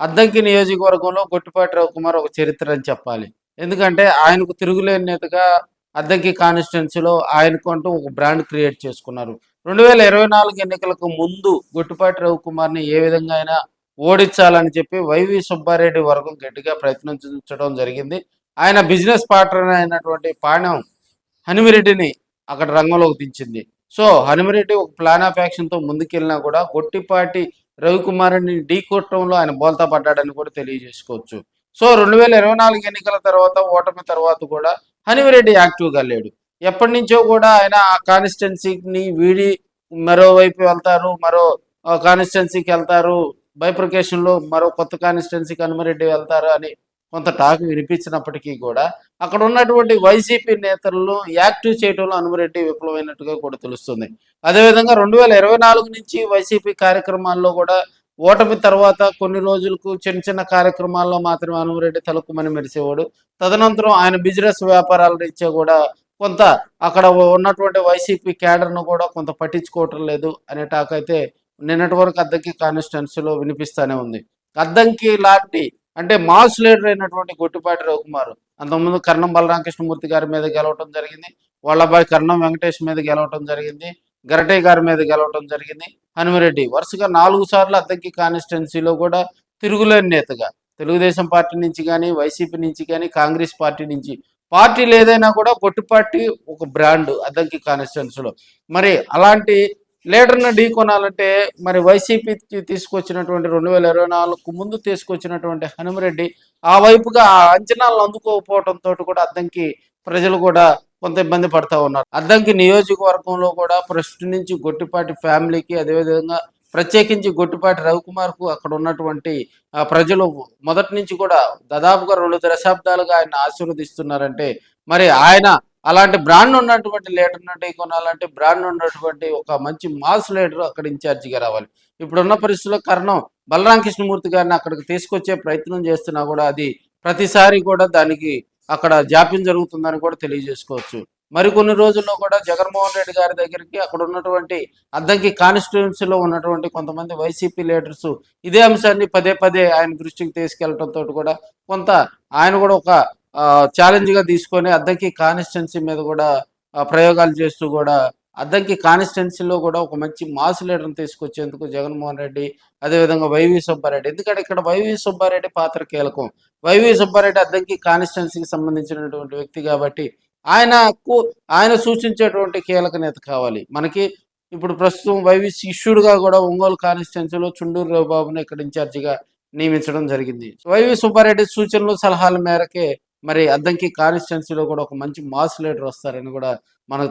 అద్దంకి నియోజకవర్గంలో గొట్టిపాటి రవికుమార్ ఒక చరిత్ర అని చెప్పాలి. ఎందుకంటే ఆయనకు తిరుగులేని నేతగా అద్దంకి కాన్స్టిట్యున్సీలో ఆయనకంటూ ఒక బ్రాండ్ క్రియేట్ చేసుకున్నారు. 2024 ఎన్నికలకు ముందు గొట్టిపాటి రవికుమార్‌ని ఏ విధంగా అయినా ఓడించాలని చెప్పి వైవి సుబ్బారెడ్డి వర్గం గట్టిగా ప్రయత్నించడం జరిగింది. ఆయన బిజినెస్ పార్ట్నర్ అయినటువంటి పాణెం హనుమిరెడ్డిని అక్కడ రంగంలోకి దించింది. సో, హనుమిరెడ్డి ఒక ప్లాన్ ఆఫ్ యాక్షన్‌తో ముందుకెళ్ళినా కూడా గొట్టిపాటి రవికుమార్‌ని ఢీకొట్టడంలో ఆయన బోల్తా పడ్డాడని కూడా తెలియజేసుకోవచ్చు. సో, 2024 ఎన్నికల తర్వాత ఓటమి తర్వాత కూడా హనుమిరెడ్డి యాక్టివ్‌గా లేడు. ఎప్పటినుంచో కూడా ఆయన ఆ కాన్స్టిట్యున్సీని వీడి మరోవైపు వెళ్తారు. మరో కాన్స్టిట్యున్సీకెళ్తారు. బైఫర్కేషన్‌లో మరో కొత్త కాన్స్టిట్యున్సీకి హనుమరెడ్డి వెళ్తారు అని కొంత టాక్ వినిపించినప్పటికీ కూడా అక్కడ ఉన్నటువంటి వైసీపీ నేతలను యాక్టివ్ చేయడంలో హనుమరెడ్డి విఫలమైనట్టుగా కూడా తెలుస్తుంది. అదేవిధంగా 2024 నుంచి వైసీపీ కార్యక్రమాల్లో కూడా ఓటమి తర్వాత కొన్ని రోజులకు చిన్న చిన్న కార్యక్రమాల్లో మాత్రమే హనుమరెడ్డి తలుక్కుమని మెరిసేవాడు. తదనంతరం ఆయన బిజినెస్ వ్యాపారాల రీత్యా కూడా కొంత అక్కడ ఉన్నటువంటి వైసీపీ క్యాడర్ను కూడా కొంత పట్టించుకోవటం లేదు అనే టాక్ అయితే నిన్నటి వరకు అద్దంకి కాన్స్టిట్యున్సీలో వినిపిస్తూనే ఉంది. అద్దంకి లాంటి అంటే మాస్ లీడర్ అయినటువంటి గొట్టిపాటి రవికుమార్ అంతకుముందు కర్ణం బలరామకృష్ణమూర్తి గారి మీద గెలవటం జరిగింది. వాళ్ళ అబ్బాయి కర్ణం వెంకటేష్ మీద గెలవటం జరిగింది. గరటయ్య గారి మీద గెలవటం జరిగింది. హనుమిరెడ్డి వరుసగా 4 సార్లు అద్దంకి కాన్స్టిట్యున్సీలో కూడా తిరుగులేని నేతగా తెలుగుదేశం పార్టీ నుంచి కానీ, వైసీపీ నుంచి కానీ, కాంగ్రెస్ పార్టీ నుంచి పార్టీలు ఏదైనా కూడా గొట్టిపాటి ఒక బ్రాండ్ అద్దంకి కాన్స్టిట్యున్సీలో. మరి అలాంటి లీడర్‌ని ఢీకొనాలంటే మరి వైసీపీ తీసుకొచ్చినటువంటి 2024కు ముందు తీసుకొచ్చినటువంటి హనుమరెడ్డి ఆ వైపుగా ఆ అంచనాలను అందుకోకపోవడంతోటి కూడా అద్దంకి ప్రజలు కూడా కొంత ఇబ్బంది పడతా ఉన్నారు. అద్దంకి నియోజకవర్గంలో కూడా ఫస్ట్ నుంచి గొట్టిపాటి ఫ్యామిలీకి అదేవిధంగా ప్రత్యేకించి గొట్టిపాటి రవికుమార్‌కు అక్కడ ఉన్నటువంటి ప్రజలు మొదటి నుంచి కూడా దాదాపుగా 2 దశాబ్దాలుగా ఆయన్ని ఆశీర్వదిస్తున్నారంటే మరి ఆయన అలాంటి బ్రాండ్ ఉన్నటువంటి లీడర్‌ని ఢీకొనాలంటే బ్రాండ్ ఉన్నటువంటి ఒక మంచి మాస్ లీడర్ అక్కడ ఇన్ఛార్జిగా రావాలి. ఇప్పుడున్న పరిస్థితుల్లో కర్ణం బలరామ కృష్ణమూర్తి గారిని అక్కడికి తీసుకొచ్చే ప్రయత్నం చేస్తున్నా కూడా అది ప్రతిసారి కూడా దానికి అక్కడ జాప్యం జరుగుతుందని కూడా తెలియజేసుకోవచ్చు. మరికొన్ని రోజుల్లో కూడా జగన్మోహన్ రెడ్డి గారి దగ్గరికి అక్కడ ఉన్నటువంటి అద్దంకి కాన్స్టిట్యున్సీలో ఉన్నటువంటి కొంతమంది వైసీపీ లీడర్స్ ఇదే అంశాన్ని పదే పదే ఆయన దృష్టికి తీసుకెళ్లడంతో కూడా కొంత ఆయన కూడా ఒక ఛాలెంజ్గా తీసుకొని అద్దంకి కాన్స్టిట్యున్సీ మీద కూడా ప్రయోగాలు చేస్తూ కూడా అద్దంకి కాన్స్టిట్యున్సీలో కూడా ఒక మంచి మాస్ లీడర్ని తీసుకొచ్చేందుకు జగన్మోహన్ రెడ్డి అదేవిధంగా వైవి సుబ్బారెడ్డి ఎందుకంటే ఇక్కడ వైవి సుబ్బారెడ్డి పాత్ర కీలకం. వైవి సుబ్బారెడ్డి అద్దంకి కాన్స్టిట్యున్సీకి సంబంధించినటువంటి వ్యక్తి కాబట్టి ఆయనకు ఆయన సూచించేటువంటి కీలక నేత కావాలి మనకి. ఇప్పుడు ప్రస్తుతం వైవి శిష్యుడుగా కూడా ఒంగోలు కాన్స్టిట్యున్సీలో చుండూరు రవిబాబుని ఇక్కడ ఇన్ఛార్జిగా నియమించడం జరిగింది. వైవి సుబ్బారెడ్డి సూచనలు సలహాల మేరకే మరి అద్దంకి కాన్స్టిట్యున్సీలో కూడా ఒక మంచి మాస్ లీడర్ వస్తారని కూడా మనకు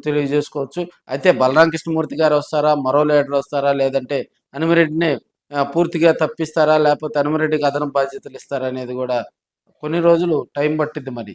తెలియజేసుకోవచ్చు. అయితే బలరామ కృష్ణమూర్తి గారు వస్తారా, మరో లీడర్ వస్తారా, లేదంటే హనుమరెడ్డిని పూర్తిగా తప్పిస్తారా, లేకపోతే హనుమరెడ్డికి అదనపు బాధ్యతలు ఇస్తారా అనేది కూడా కొన్ని రోజులు టైం పట్టిద్ది మరి.